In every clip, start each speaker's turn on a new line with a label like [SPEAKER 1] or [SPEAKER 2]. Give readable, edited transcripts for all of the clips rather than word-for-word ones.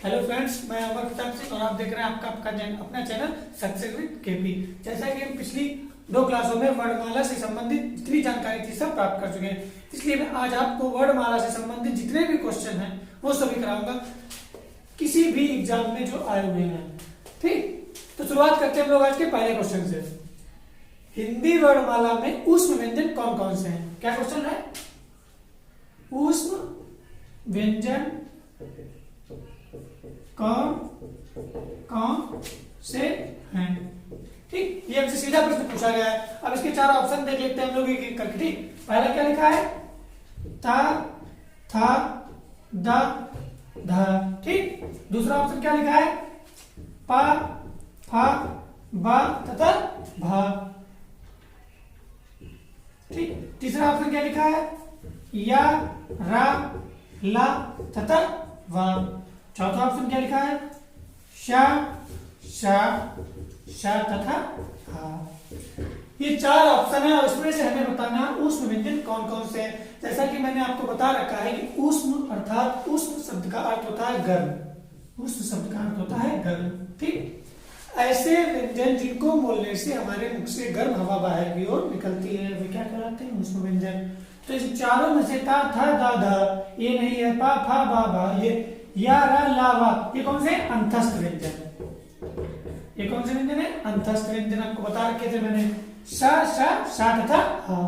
[SPEAKER 1] Hello friends, मैं अमर प्रताप सिंह और आप देख रहे हैं आपका अपना चैनल सक्सेस विद केपी। जैसा कि हम पिछली दो क्लासों में वर्णमाला से संबंधित जितनी जानकारी थी सब प्राप्त कर चुके हैं, इसलिए मैं आज आपको वर्णमाला से संबंधित जितने भी क्वेश्चन हैं वो सभी कराऊंगा किसी भी एग्जाम में जो आए हुए हैं। ठीक, तो शुरुआत करते हैं हम लोग आज के पहले क्वेश्चन से। हिंदी वर्णमाला में ऊष्म व्यंजन कौन कौन से हैं? क्या क्वेश्चन है? ऊष्म व्यंजन कौन कौन से हैं? ठीक, ये हमसे सीधा प्रश्न पूछा गया है। अब इसके चार ऑप्शन देख लेते हैं हम लोग एक एक करके। ठीक, पहला क्या लिखा है? ता, था, दा, धा। ठीक, दूसरा ऑप्शन क्या लिखा है? पा, फा, बा तथा भा। ठीक, तीसरा ऑप्शन क्या लिखा है? या, रा, ला तथा वा। चौथा ऑप्शन क्या लिखा है? शा, शा, शा तथा हा। ये चार ऑप्शन है और इसमें से हमें बताना ऊष्म व्यंजन कौन कौन से हैं। जैसा कि मैंने आपको बता रखा है कि ऊष्म अर्थात ऊष्म शब्द का अर्थ होता है गर्म। ऊष्म शब्द का अर्थ होता है गर्म। ठीक, ऐसे व्यंजन जिनको बोलने से हमारे मुख से गर्म हवा बाहर की ओर निकलती है वे क्या कहलाते हैं? ऊष्म व्यंजन। तो इस चारों में से ता, था, दा, धा ये नहीं है, पा, फा, बा, भा ये, या, रा, ला, वा ये कौन से? अंतस्थ व्यंजन। ये कौन से व्यंजन है? अंतस्थ व्यंजन। आपको बता रखे थे मैंने, सा, शा, शा तथा हा।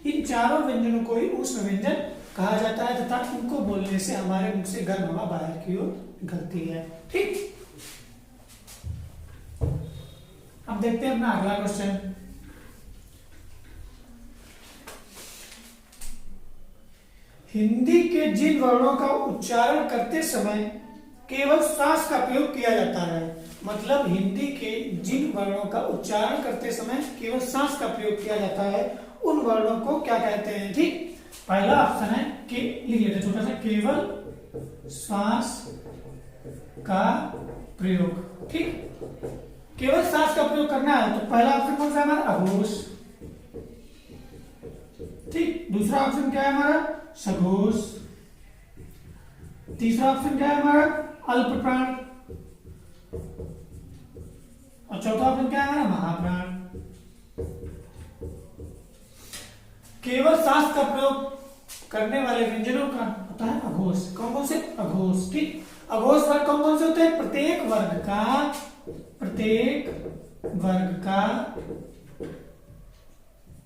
[SPEAKER 1] इन चारों व्यंजनों को ही ऊष्म व्यंजन कहा जाता है तथा इनको बोलने से हमारे मुख से गर्म हवा बाहर की ओर निकलती है। ठीक, अब देखते हैं अपना अगला क्वेश्चन। हिंदी के जिन वर्णों का उच्चारण करते समय केवल श्वास का प्रयोग किया जाता है, मतलब हिंदी के जिन वर्णों का उच्चारण करते समय केवल सांस का प्रयोग किया जाता है उन वर्णों को क्या कहते हैं? ठीक, पहला ऑप्शन है कि लिख लेते छोटा सा, केवल श्वास का प्रयोग। ठीक, केवल सांस का प्रयोग करना है तो पहला ऑप्शन कौन सा है हमारा? अघोष। ठीक, दूसरा ऑप्शन क्या है हमारा? सघोष। तीसरा ऑप्शन क्या है हमारा? अल्प प्राण। और चौथा ऑप्शन क्या है हमारा? महाप्राण। केवल सांस का प्रयोग करने वाले व्यंजनों का होता है अघोष। कौन कौन से? अघोष। ठीक, अघोष वर्ग कौन कौन से होते हैं? प्रत्येक वर्ग का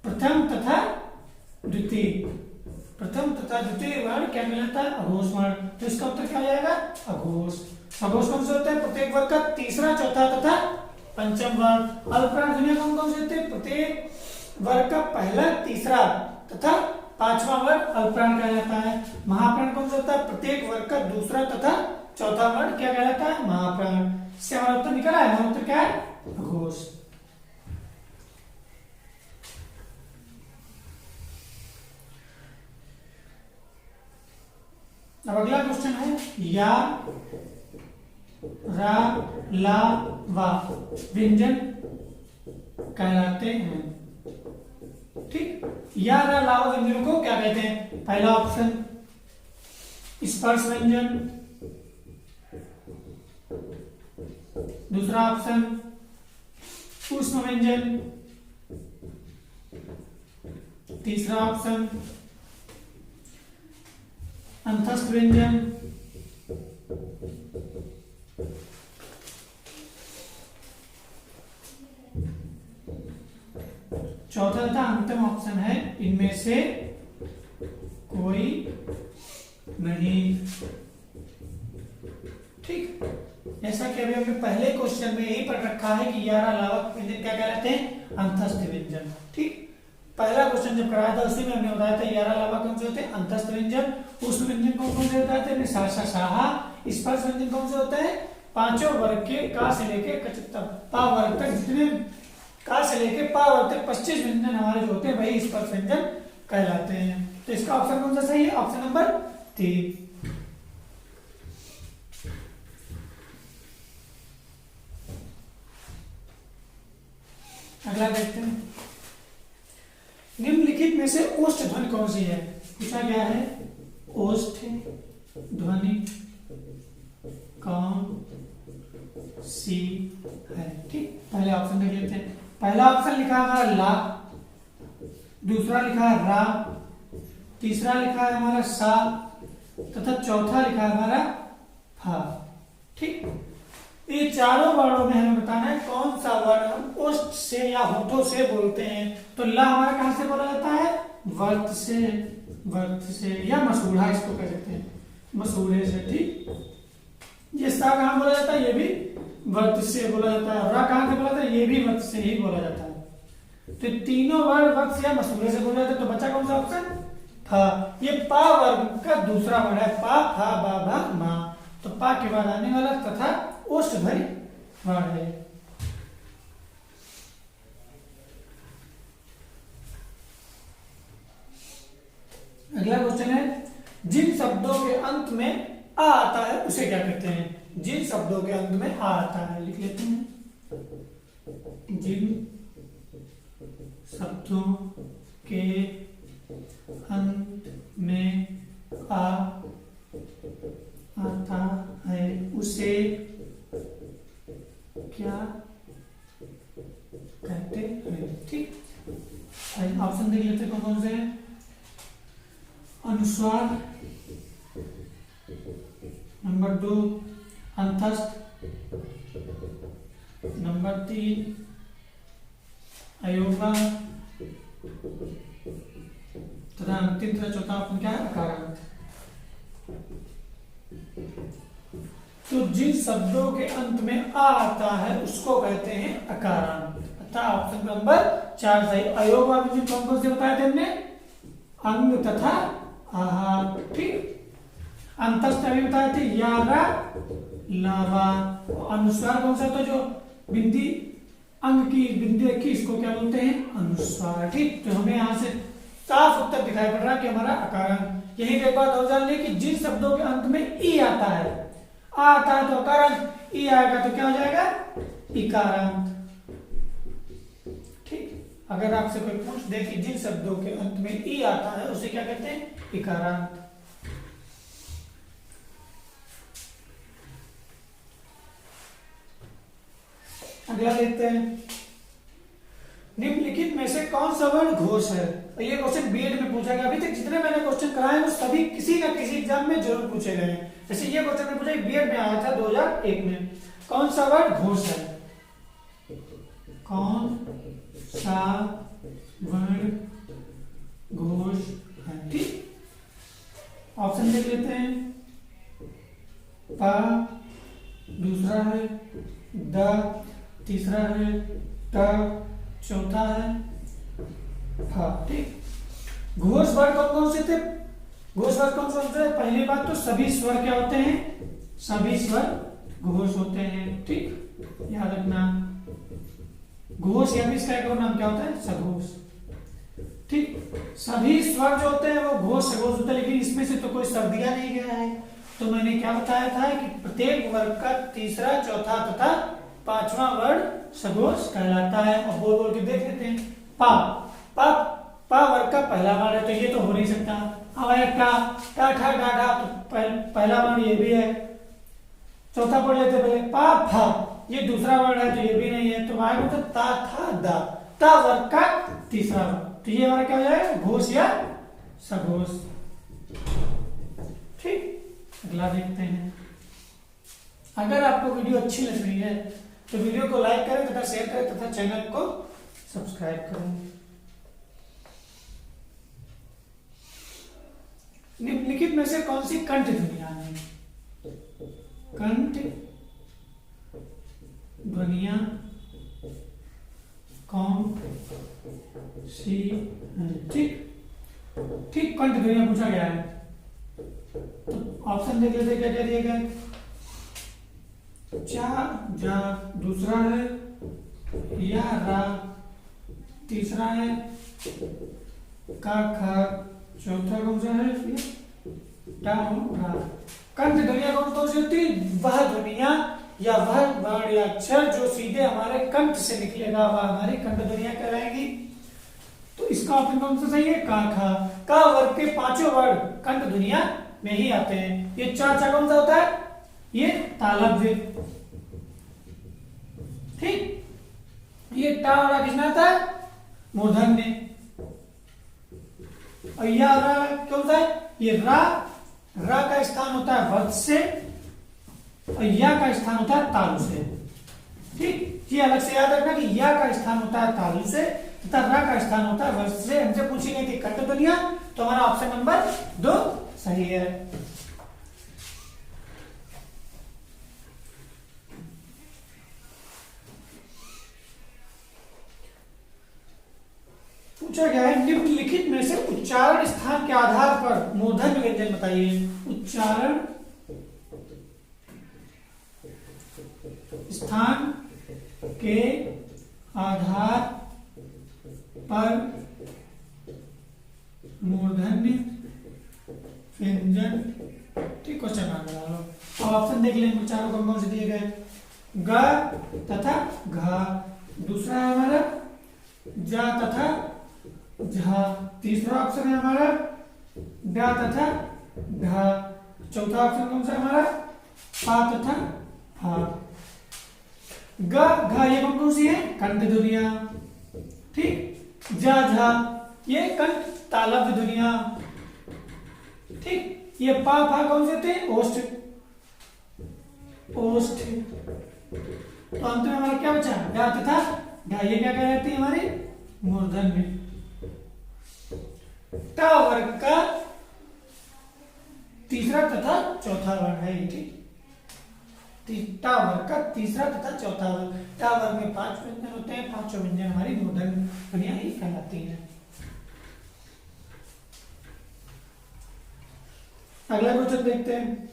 [SPEAKER 1] प्रथम तथा द्वितीय वर्ण क्या कहलाता है? अघोष वर्ण। तो इसका उत्तर क्या हो जाएगा? अघोष। अघोष कौन से होते हैं? प्रत्येक वर्ग का तीसरा, चौथा तथा पंचम वर्ण। अल्पप्राण ध्वनियां कौन कौन से होते हैं? प्रत्येक वर्ग का पहला, तीसरा तथा पांचवा वर्ण अल्पप्राण कहलाता है। महाप्राण कौन सा होता है? प्रत्येक वर्ग का दूसरा तथा चौथा वर्ण क्या कहलाता है? महाप्राण। इससे हमारा उत्तर निकला है। हमारा उत्तर क्या है? अघोष। अब अगला क्वेश्चन है, या, रा, ला, वा व्यंजन कहलाते हैं। ठीक, या, रा, ला, वा व्यंजनों को क्या कहते हैं? पहला ऑप्शन स्पर्श व्यंजन। दूसरा ऑप्शन ऊष्म व्यंजन। तीसरा ऑप्शन अंतस्थ व्यंजन। चौथा तथा अंतिम ऑप्शन है इनमें से कोई नहीं। ठीक, जैसा कि अभी हमने पहले क्वेश्चन में यही पढ़ रखा है कि यारा लावक व्यंजन क्या कहलाते हैं? अंतस्थ व्यंजन। ठीक, पहला क्वेश्चन जब कराया था उसी में हमने बताया था यारा लावा कौन से होते हैं? अंतस्थ व्यंजन। ऊष्म व्यंजन कौन कौन से होता है? सा, शा, शाहा। स्पर्श व्यंजन कौन से होते हैं? पांचों वर्ग के का से लेके पा वर्ग तक, जितने का से लेके पा वर्ग तक 25 व्यंजन हमारे जो होते हैं वही स्पर्श व्यंजन कहलाते हैं। तो इसका ऑप्शन कौन सा सही है? Option number 3। अगला देखते हैं, निम्नलिखित में से ओष्ठ ध्वनि कौन सी है? पूछा गया है ओष्ठ ध्वनि कौन सी है। ठीक, पहले ऑप्शन देख लेते हैं। पहला ऑप्शन लिखा है हमारा ला, दूसरा लिखा है रा, तीसरा लिखा है हमारा सा तथा चौथा लिखा है हमारा फा। ठीक, ये चारों वर्णों में हमें बताना है कौन सा वर्ण हम ओष्ठ से या होठों से बोलते हैं। तो ला हमारा कहां से बोला जाता है? वर्त से, वर्त से या मसूढ़ा इसको कह सकते हैं, मसूढ़े से। ठीक, ये सा कहां बोला जाता है? ये भी वर्त से बोला जाता है। रा कहां से बोला जाता है? ये भी वर्त से ही बोला जाता है। तो तीनों वर्ण वर्त से या मसूढ़े से बोला जाता है। तो बचा कौन सा ऑप्शन? फा। ये पा वर्ग का दूसरा वर्ण है, पा फा बा भा मा। तो पा के बाद आने वाला तथा ओष्ठधारी वर्ण है। अगला क्वेश्चन है, जिन शब्दों के अंत में आ आता है उसे क्या कहते हैं? जिन शब्दों के अंत में आ आता है, लिख लेते हैं। जिन शब्दों के अंत में आ आता है उसे क्या कहते हैं? ठीक, ऑप्शन देख लेते हैं कौन कौन से हैं। अनुस्वार, नंबर 2 अंतस्थ, नंबर 3 अयोगा तथा अंतिम तथा चौथा ऑप्शन क्या है? अकारांत। तो जिन शब्दों के अंत में आ आता है उसको कहते हैं अकारांत। अतः ऑप्शन नंबर 4 सही। अयोगा में कौन कौन से बताए थे हमने? अंग तथा आहार। ठीक, अंतस्थ अभी बताए थे, यारा लावा। अनुस्वार कौन सा? तो जो बिंदी अंग की बिंदी रखी इसको क्या बोलते हैं? अनुस्वार। ठीक, तो हमें यहाँ से साफ उत्तर दिखाई पड़ रहा है कि हमारा अकारांत। यही एक बात और जान ले कि जिन शब्दों के अंत में ई आता है, आ आता है तो अकारांत, ई आएगा तो क्या हो जाएगा? इकारांत। ठीक, अगर आपसे कोई पूछ दे कि जिन शब्दों के अंत में ई आता है उसे क्या कहते हैं? इकारांत। अगला देखते हैं, निम्नलिखित में से कौन सा वर्ण घोष है? ये क्वेश्चन बीएड में पूछा गया। अभी तक जितने मैंने क्वेश्चन कराए वो सभी किसी न किसी एग्जाम में जरूर पूछे गए हैं। जैसे ये क्वेश्चन में पूछा, बीएड में आया था 2001 में। कौन सा वर्ण घोष है? कौन सा वर्ण घोष है? ठीक, ऑप्शन देख लेते हैं। पा, दूसरा है द, तीसरा है ट, चौथा है फा। ठीक, घोष वर्ग कौन कौन से थे? घोष वर्ग कौन कौन से? पहली बात तो सभी स्वर क्या होते हैं? सभी स्वर घोष होते हैं। ठीक, याद रखना। घोष या इसका एक और नाम क्या होता है? सघोष। ठीक, सभी स्वर जो होते हैं वो घोष सघोष होते हैं, लेकिन इसमें से तो कोई स्वर दिया नहीं गया है। तो मैंने क्या बताया था कि प्रत्येक वर्ग का तीसरा, चौथा तथा पांचवा वर्ण सघोष कहलाता है। अब बोल बोल के देख लेते हैं। पा, पा, पा वर्ग का पहला वर्ण है तो ये तो हो नहीं सकता। अब है टा, टा ठा डा डा, तो पहला वर्ण ये भी है। चौथा पढ़ लेते पहले, पा फा, ये दूसरा वर्ण है तो ये भी नहीं है। तो आएगा तो ता था दा, ता वर्ग का तीसरा वर्ण। तो ये हमारा क्या हो जाएगा? घोष या सघोष। ठीक, अगला देखते हैं। अगर आपको वीडियो अच्छी लग रही है तो वीडियो को लाइक करें तथा शेयर करें तथा चैनल को सब्सक्राइब करें। निम्नलिखित में से कौन सी कंठ ध्वनियां हैं? कंठ ध्वनियां कौन सी हैं? ठीक, ठीक, कंठ ध्वनियां पूछा गया है। तो ऑप्शन देख लेते क्या क्या दिए गए। चा, जा, दूसरा है या रा, तीसरा है का, खा, चौथा कौन सा है? टा, रा। कंठ ध्वनियां कौन कौन सी होती है? वह ध्वनियां या वह वर्ण या अक्षर जो सीधे हमारे कंठ से निकलेगा वह हमारी कंठ ध्वनियां कहलाएंगी। तो इसका ऑप्शन कौन सा सही है? का, खा। का वर्ग के पांचों वर्ण कंठ ध्वनियां में ही आते हैं। ये चा, चा कौन सा होता है? ये तालव्य। ठीक, ये टा और रा किसने आता है? मूर्धन्य। और या रा कौन सा है? ये रा का स्थान होता है वर्त से और या का स्थान होता है तालु से। ठीक, ये अलग से याद रखना कि या का स्थान होता है तालु से तथा रा का स्थान होता है वर्त से। हमसे पूछी गई थी कंठ ध्वनियां, तो हमारा ऑप्शन नंबर 2 सही है। पूछा गया है निम्नलिखित में से उच्चारण स्थान के आधार पर मूर्धन्य व्यंजन बताइए। उच्चारण स्थान के आधार पर मूर्धन्य व्यंजन। ठीक, क्वेश्चन आ गया। अब ऑप्शन देख लेंगे चारों कौन से दिए गए। ग तथा घा, दूसरा है हमारा जा तथा झा, तीसरा ऑप्शन है हमारा डा तथा ढा, चौथा ऑप्शन कौन सा हमारा पा तथा फा। ग घा ये कौन सी है? कंठ ध्वनियां। ठीक, जा झा ये कंठ तालव्य ध्वनियां। ठीक, ये पा फा कौन से थे? ओष्ठ। तो अंत में हमारा क्या बचा? डा तथा ढा, ये क्या कहलाती है? हमारी मूर्धन्य। टा वर्ग का तीसरा तथा चौथा वर्ण है ये। ठीक, टा वर्ग का तीसरा तथा चौथा वर्ग। टा वर्ग में 5 व्यंजन होते हैं, 5 व्यंजन हमारी मूर्धन्य ध्वनियां ही कहलाती हैं। अगला क्वेश्चन देखते हैं।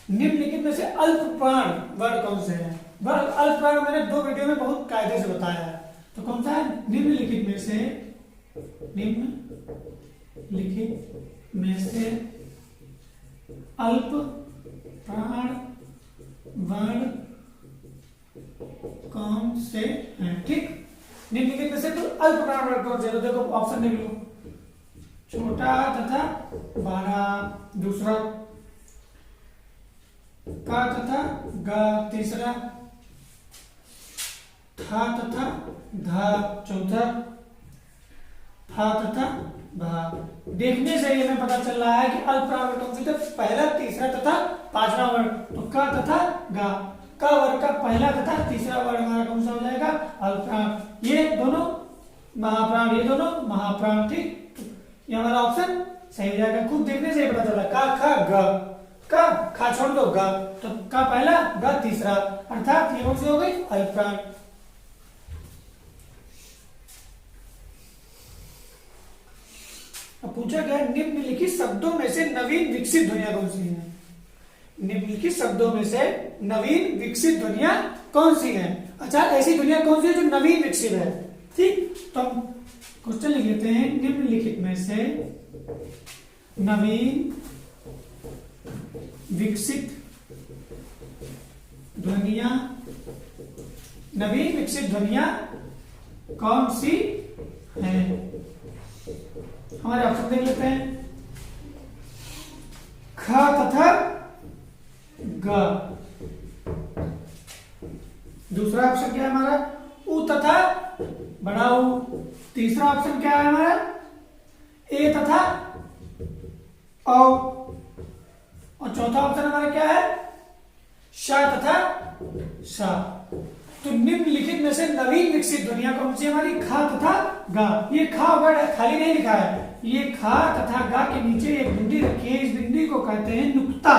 [SPEAKER 1] निम्नलिखित में से अल्प प्राण वर्ण कौन से हैं? वर्ण अल्प प्राण मैंने 2 वीडियो में बहुत कायदे से बताया है, तो कौन सा है? निम्नलिखित में से अल्प प्राण वर्ण कौन से हैं? ठीक, निम्नलिखित में से तो अल्प प्राण वर्ण कौन से? तो देखो ऑप्शन देख लो, छोटा तथा बड़ा, दूसरा का तथा गा, तीसरा था तथा धा, चौथा था तथा भा। देखने से ये हमें पता चल रहा है कि अल्प प्राण वर्ण कौन से थे? पहला, तीसरा तथा पांचवा वर्ण। तो का तथा गा, का वर्ग का पहला तथा तीसरा वर्ण हमारा कौन सा हो जाएगा? अल्प प्राण। ये दोनों महाप्राण, ये दोनों महाप्राण। ठीक, ये हमारा ऑप्शन सही हो जाएगा। खुद देखने से ही पता चला। का खा ग, का खा छोड़ दो गा, तो का पहला गा तीसरा, अर्थात ये कौन सी हो गई? अल्प प्राण। अब पूछा गया निम्नलिखित शब्दों में से नवीन विकसित ध्वनियां कौन सी हैं? निम्नलिखित शब्दों में से नवीन विकसित ध्वनियां कौन सी हैं? अच्छा, ऐसी ध्वनियां कौन सी है जो नवीन विकसित है? ठीक, तो हम क्वेश्चन लिख लेते हैं। निम्नलिखित में से नवीन विकसित ध्वनियां, नवीन विकसित ध्वनियां कौन सी हैं? हमारे ऑप्शन देख लेते हैं। ख तथा ग, दूसरा ऑप्शन क्या है हमारा? उ तथा बड़ा उ, तीसरा ऑप्शन क्या है हमारा? ए तथा औ, और चौथा ऑप्शन हमारा क्या है? श तथा श। तो निम्नलिखित में से नवीन विकसित ध्वनियां कौन सी? हमारी खा तथा गा। ये खा वर्ड खाली नहीं लिखा है, ये खा तथा गा के नीचे एक बिंदी रखी है, इस बिंदी को कहते हैं नुक्ता।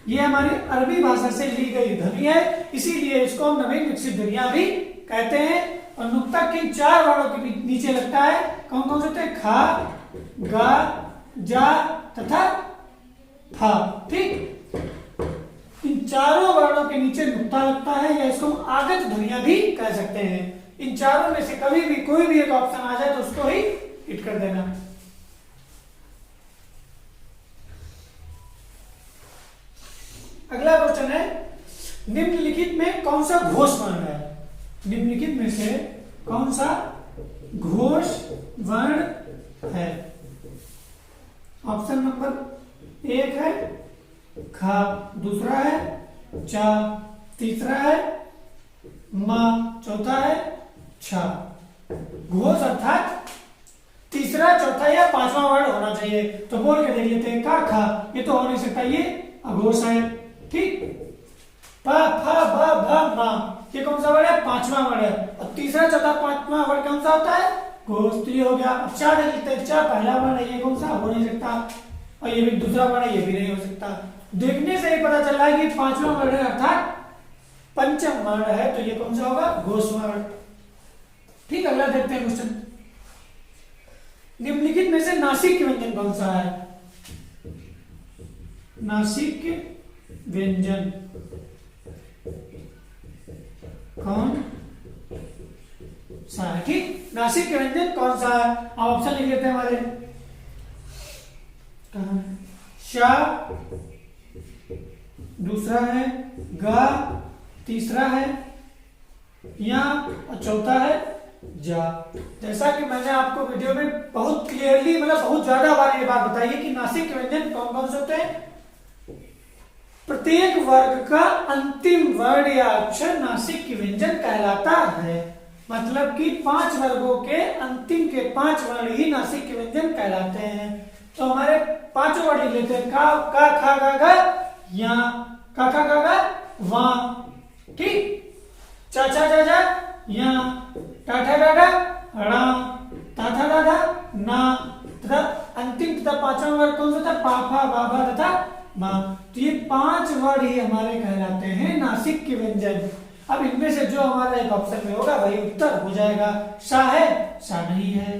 [SPEAKER 1] ये हमारी अरबी भाषा से ली गई ध्वनि है, इसीलिए इसको हम नवीन विकसित ध्वनियां भी कहते हैं। और नुक्ता किन 4 वर्णों के नीचे लगता है? कौन कौन से होते हैं? खा, गा, जा तथा था। ठीक, इन चारों वर्णों के नीचे नुक्ता लगता है, या इसको हम आगत ध्वनियां भी कह सकते हैं। इन चारों में से कभी भी कोई भी एक ऑप्शन आ जाए तो उसको ही हिट कर देना। अगला क्वेश्चन है, निम्नलिखित में कौन सा घोष वर्ण है? निम्नलिखित में से कौन सा घोष वर्ण है? ऑप्शन नंबर 1 है खा, दूसरा है चा, तीसरा है म, चौथा है छ। घोष अर्थात तीसरा, चौथा या पांचवा वर्ड होना चाहिए। तो बोल के देख लेते हैं, का खा, ये तो हो नहीं सकता, ये अघोष है। ठीक, प फ ब भ म, ये कौन सा वर्ड है? पांचवा वर्ड है। और तीसरा, चौथा, पांचवा वर्ड कौन सा होता है? घोष। तो ये हो गया। अब चा देख लेते हैं, चा पहला वर्ड है, ये कौन सा? हो नहीं सकता। और ये भी दूसरा वर्ड है, ये भी नहीं हो सकता। देखने से ही पता चल रहा है कि पांचवा वर्ड है अर्थात पंचम वर्ण है, तो ये कौन सा होगा? घोष वर्ण। ठीक, अगला देखते हैं क्वेश्चन। निम्नलिखित में से नासिक व्यंजन कौन सा है? नासिक व्यंजन कौन सा है? ठीक, नासिक व्यंजन कौन सा है? अब ऑप्शन लिख लेते हैं हमारे। शा, दूसरा है गा, तीसरा है या, और चौथा है जा। जैसा कि मैंने आपको वीडियो में बहुत क्लियरली, मतलब बहुत ज्यादा बार ये बात बताई है कि नासिक व्यंजन कौन कौन से होते हैं। प्रत्येक वर्ग का अंतिम वर्ण या अक्षर नासिक व्यंजन कहलाता है। मतलब कि 5 वर्गों के अंतिम के 5 वर्ण ही नासिक व्यंजन कहलाते हैं। तो हमारे 5 वर्ड लिख लेते हैं। का खा गा गा, या, का खा गा गा, वा। ठीक, चा चा जा जा, या, टा ठा डा डा, रा, ता था डा डा, ना, तथा अंतिम तथा 5वां वर्ड कौन सा था? पा फा बा भा तथा मा। तो ये 5 वर्ड ही हमारे कहलाते हैं नासिक के व्यंजन। अब इनमें से जो हमारा एक ऑप्शन में होगा वही उत्तर हो जाएगा। सा है, सा नहीं है।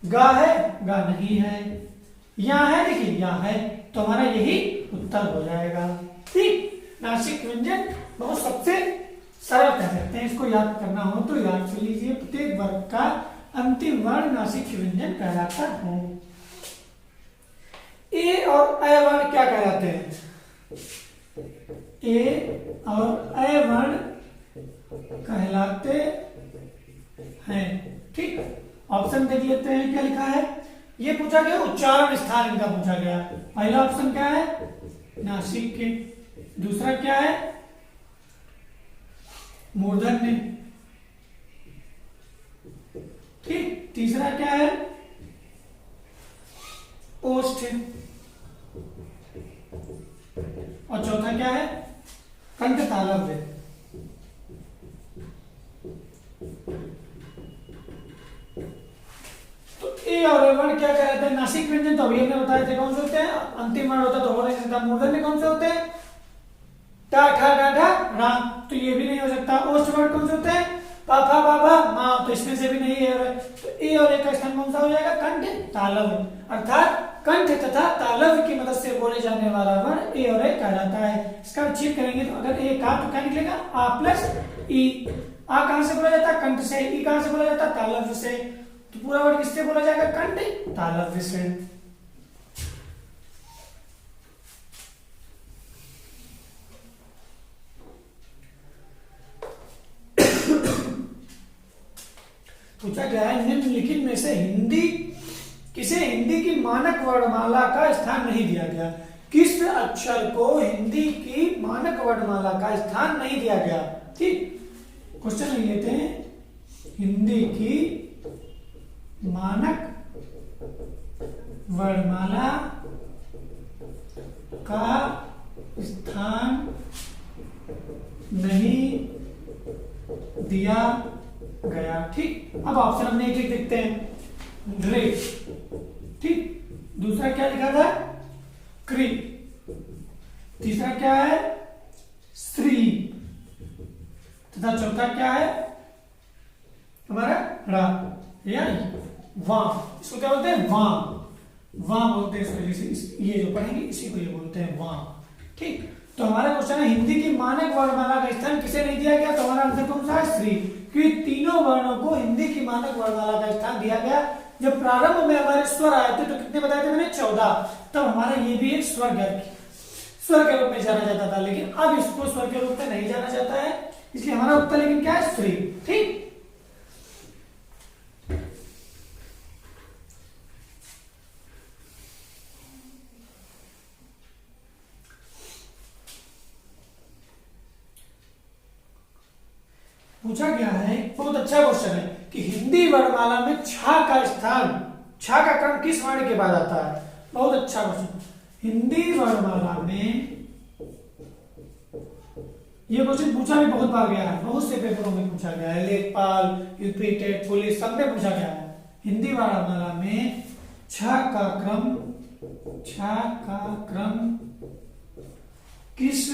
[SPEAKER 1] गा है, गा नहीं है। या है, देखिए या है, तो हमारा यही उत्तर हो जाएगा। ठीक, नासिक व्यंजन बहुत सबसे सरल कह सकते हैं। इसको याद करना हो तो याद कर लीजिए। प्रत्येक वर्ग का अंतिम वर्ण नासिक व्यंजन कहलाता है। ए और अ वर्ण क्या कहलाते हैं? ए और अ वर्ण कहलाते हैं। ठीक, ऑप्शन देख लेते हैं क्या लिखा है। ये पूछा गया उच्चारण स्थान, इनका पूछा गया। पहला ऑप्शन क्या है? नासिक के। दूसरा क्या है? मूर्धन्य। ठीक, तीसरा क्या है? ओष्ठ। और चौथा क्या है? कंठ तालव्य। तो ए और ए वर्ण क्या कहते हैं? नासिक व्यंजन। तो अभी हमने बताए थे कौन से होते हैं। अंतिम वर्ण होता तो हो नहीं सकता। मूर्धन्य कौन से होते हैं? टा ठा डा ढा रा, तो ये भी नहीं हो सकता। ओष्ठ वर्ण कौन से होते हैं? पा फा बा भा मा, तो इसमें से भी नहीं है। तो ए और ए का स्थान कौन सा हो जाएगा? कंठ तालव्य। अर्थात कंठ तथा तालव्य की मदद से बोले जाने वाला वर्ण ए और ए कहलाता है। इसका चेक करेंगे तो अगर ए का तो क्या निकलेगा? आ प्लस ई। आ कहां से बोला जाता है? कंठ से। ई कहां से बोला जाता है? तालव्य से। तो पूरा वर्ड किससे बोला जाएगा? कंठ तालव्य से। पूछा गया है निम्नलिखित में से किसे हिंदी की मानक वर्णमाला का स्थान नहीं दिया गया? किस अक्षर को हिंदी की मानक वर्णमाला का स्थान नहीं दिया गया? ठीक, क्वेश्चन लिख लेते हैं। हिंदी की मानक वर्णमाला का स्थान नहीं दिया गया। ठीक, अब ऑप्शन हमने एक एक देखते हैं। ड्रे। ठीक, दूसरा क्या लिखा था? क्री। तीसरा क्या है? श्री। तथा चौथा क्या है हमारा? रा या वाम। इसको क्या बोलते हैं? वाम। वाम बोलते हैं इसको। जैसे ये जो पढ़ेंगे इसी को ये बोलते हैं वाम। ठीक, तो हमारा क्वेश्चन है हिंदी की मानक वर्णमाला का स्थान किसे नहीं दिया गया? तो हमारा आंसर कौन सा है? श्री। क्योंकि तीनों वर्णों को हिंदी की मानक वर्णमाला का स्थान दिया गया। जब प्रारंभ में हमारे स्वर आए थे तो कितने बताए थे मैंने? 14। तब हमारा ये भी एक स्वर के रूप में जाना जाता था, लेकिन अब इसको स्वर के रूप में नहीं जाना जाता है, इसलिए हमारा उत्तर लेकिन क्या है? श्री। ठीक, पूछा गया है, बहुत अच्छा क्वेश्चन है कि हिंदी वर्णमाला में छा का स्थान, छा का क्रम किस वर्ण के बाद आता है। बहुत अच्छा क्वेश्चन। हिंदी वर्णमाला में ये क्वेश्चन पूछा भी बहुत बार गया है, बहुत से पेपरों में पूछा गया है, लेखपाल, यूपी टेट, पुलिस, सब में पूछा गया है। हिंदी वर्णमाला में छा का क्रम किस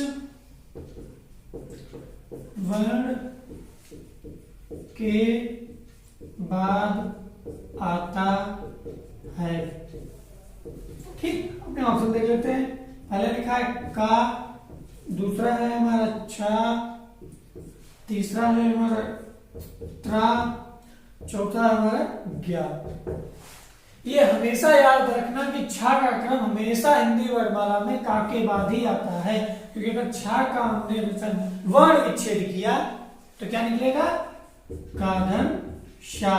[SPEAKER 1] वर्ण के बाद आता है। ठीक, अपने ऑप्शन देख लेते हैं। पहले लिखा है का, दूसरा है हमारा छा, तीसरा है हमारा त्रा, चौथा है हमारा ज्ञा। ये हमेशा याद रखना कि छा का क्रम हमेशा हिंदी वर्णमाला में का के बाद ही आता है, क्योंकि अगर छा का हमने वर्ण विच्छेद किया तो क्या निकलेगा, का धन शा।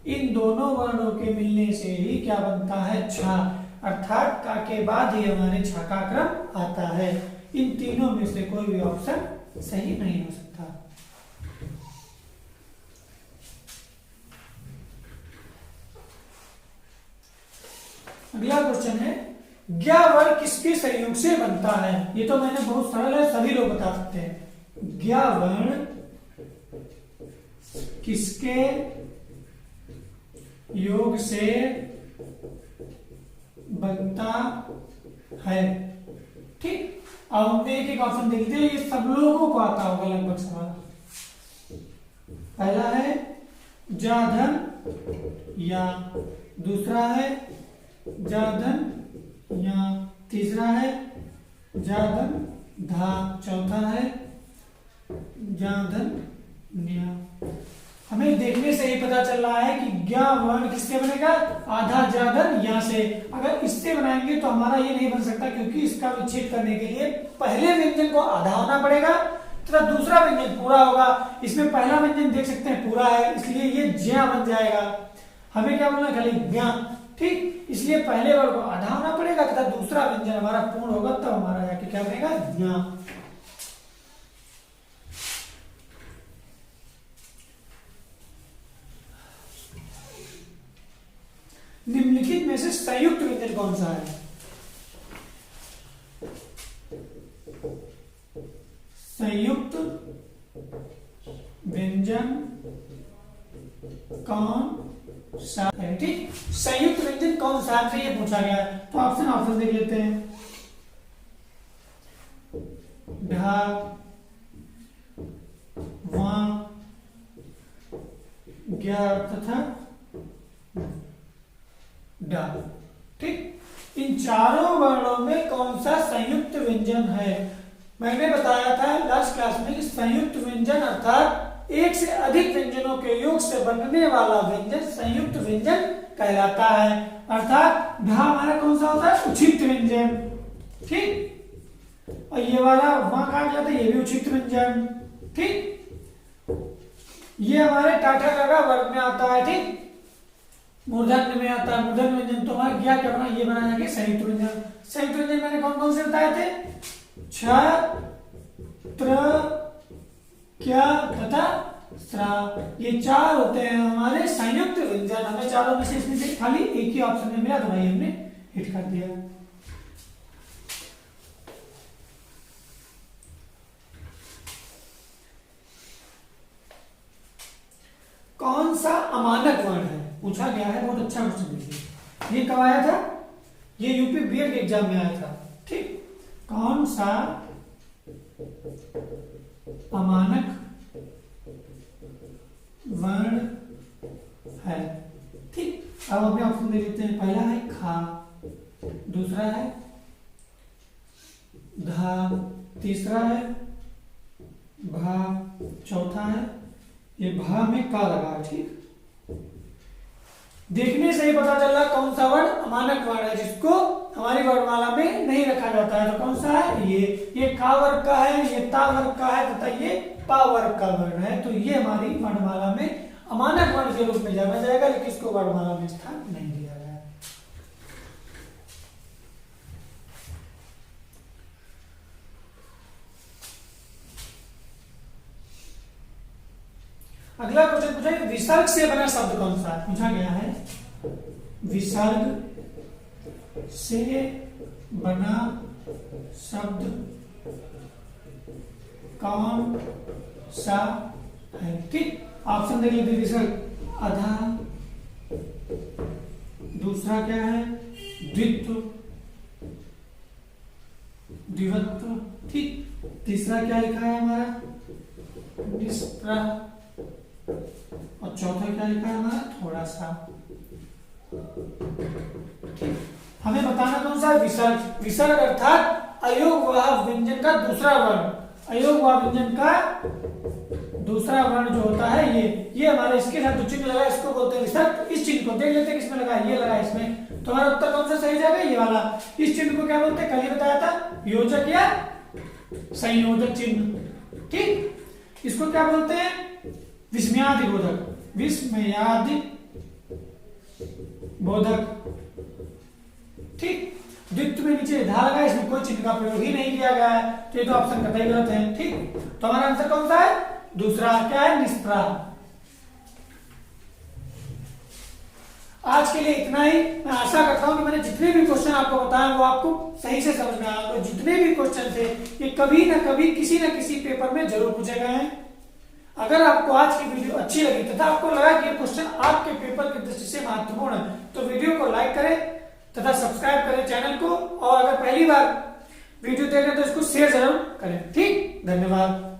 [SPEAKER 1] इन दोनों वर्णों के मिलने से ही क्या बनता है, छा, अर्थात का के बाद ही हमारे छा का क्रम आता है। इन तीनों में से कोई भी ऑप्शन सही नहीं हो सकता। अगला क्वेश्चन है, ज्ञा वर्ण किसके संयोग से बनता है। ये तो मैंने बहुत सरल है, सभी लोग बता सकते हैं। ज्ञा वर्ण किसके योग से बनता है। ठीक, अब हम एक एक ऑप्शन देखते हैं, ये सब लोगों को आता होगा लगभग सवाल। पहला है जा धन या, दूसरा है जा धन या, तीसरा है जा धन धा, चौथा है जा धन न्या। हमें देखने से ही पता चल रहा है कि ज्ञा वर्ण किससे बनेगा, आधा जा धन या से। अगर इससे बनाएंगे तो हमारा ये नहीं बन सकता, क्योंकि इसका विच्छेद करने के लिए पहले व्यंजन को आधा होना पड़ेगा तथा दूसरा व्यंजन पूरा होगा। इसमें पहला व्यंजन देख सकते हैं पूरा है, इसलिए ये ज्ञा बन जाएगा। हमें क्या बोलना, खाली ज्ञा। ठीक, इसलिए पहले वर्ग को आधा होना पड़ेगा तथा दूसरा व्यंजन हमारा पूर्ण होगा, तब हमारा जाके क्या बनेगा, ज्ञा। निम्नलिखित में से संयुक्त व्यंजन कौन सा है। संयुक्त व्यंजन कौन सा है। ठीक, संयुक्त व्यंजन कौन सा है ये पूछा गया है, तो ऑप्शन देख लेते हैं। ढा, वा, ज्ञा तथा डा। ठीक, इन चारों वर्णों में कौन सा संयुक्त व्यंजन है। मैंने बताया था लास्ट क्लास में कि संयुक्त व्यंजन अर्थात एक से अधिक व्यंजनों के योग से बनने वाला व्यंजन संयुक्त व्यंजन कहलाता है। अर्थात ढा हमारा कौन सा होता है, उचित व्यंजन। ठीक, और ये वाला वहां कहा जाता है, ये भी उचित व्यंजन। ठीक, ये हमारे टाटा काका वर्ग में आता है। ठीक, मूर्धन्य में आता है। मूर्धन्य व्यंजन तो हमारा ज्ञा क्या बना, ये बना जाके संयुक्त व्यंजन। संयुक्त व्यंजन मैंने कौन कौन से बताए थे, छ, त्र, क्या तथा स्रा। ये चार होते हैं हमारे संयुक्त व्यंजन। हमें चारों में से इसमें से खाली एक ही ऑप्शन में मिला, तो भाई हमने हिट कर दिया। कौन सा अमानक वर्ण है, पूछा गया है, बहुत अच्छा क्वेश्चन देखिए। ये कब आया था, ये यूपी बीएड के एग्जाम में आया था। ठीक, कौन सा अमानक वर्ण है। ठीक, अब अपने ऑप्शन दे देते हैं। पहला है खा, दूसरा है धा, तीसरा है भा, चौथा है ये भा में का लगा। ठीक, देखने से ही पता चल रहा कौन सा वर्ण अमानक वर्ण है, जिसको हमारी वर्णमाला में नहीं रखा जाता है। तो कौन सा है, ये का वर्ग का है, ये ता वर्ग का है तथा ये पा वर्ग का वर्ण है। तो ये हमारी वर्णमाला में अमानक वर्ण के रूप में जाना जाएगा, लेकिन इसको वर्णमाला में स्थान नहीं दिया गया है। अगला क्वेश्चन पूछा है विसर्ग से बना शब्द कौन सा है। पूछा गया है विसर्ग से बना शब्द कौन सा है। ठीक, ऑप्शन देख लेते। विसर्ग अधा, दूसरा क्या है द्वित्व, द्विवत्व। ठीक, तीसरा क्या लिखा है हमारा निष्प्रह, और चौथा क्या लिखा है हमारा थोड़ा सा। ठीक, हमें बताना कौन सा है विसर्ग। विसर्ग अर्थात अयोगवाह व्यंजन का दूसरा वर्ण, अयोगवाह व्यंजन का दूसरा वर्ण जो होता है ये हमारे इसके साथ जो चिन्ह लगा है इसको बोलते हैं विसर्ग। इस चिन्ह को देख लेते हैं किसमें लगा है, ये लगा है इसमें। तो हमारा उत्तर कौन सा सही जाएगा, ये वाला। इस चिन्ह को क्या बोलते हैं, कल ही बताया था, योजक या संयोजक चिन्ह। ठीक, इसको क्या बोलते हैं विस्मयादि बोधक, विस्मयादि बोधक। ठीक, द्वित्व में नीचे धा लगा, इसमें कोई चिन्ह का प्रयोग ही नहीं किया गया है, तो ये तो ऑप्शन कतई गलत है। ठीक, तो हमारा आंसर कौन सा है, दूसरा क्या है निष्प्रह। आज के लिए इतना ही। मैं आशा करता हूं कि मैंने जितने भी क्वेश्चन आपको बताया वो आपको सही से समझ में आया। तो जितने भी क्वेश्चन थे ये कभी ना कभी किसी न किसी पेपर में जरूर पूछे गए हैं। अगर आपको आज की वीडियो अच्छी लगी तथा आपको लगा कि ये क्वेश्चन आपके पेपर की दृष्टि से महत्वपूर्ण है तो वीडियो को लाइक करें तथा सब्सक्राइब करें चैनल को, और अगर पहली बार वीडियो देख रहे हैं तो इसको शेयर जरूर करें। ठीक, धन्यवाद।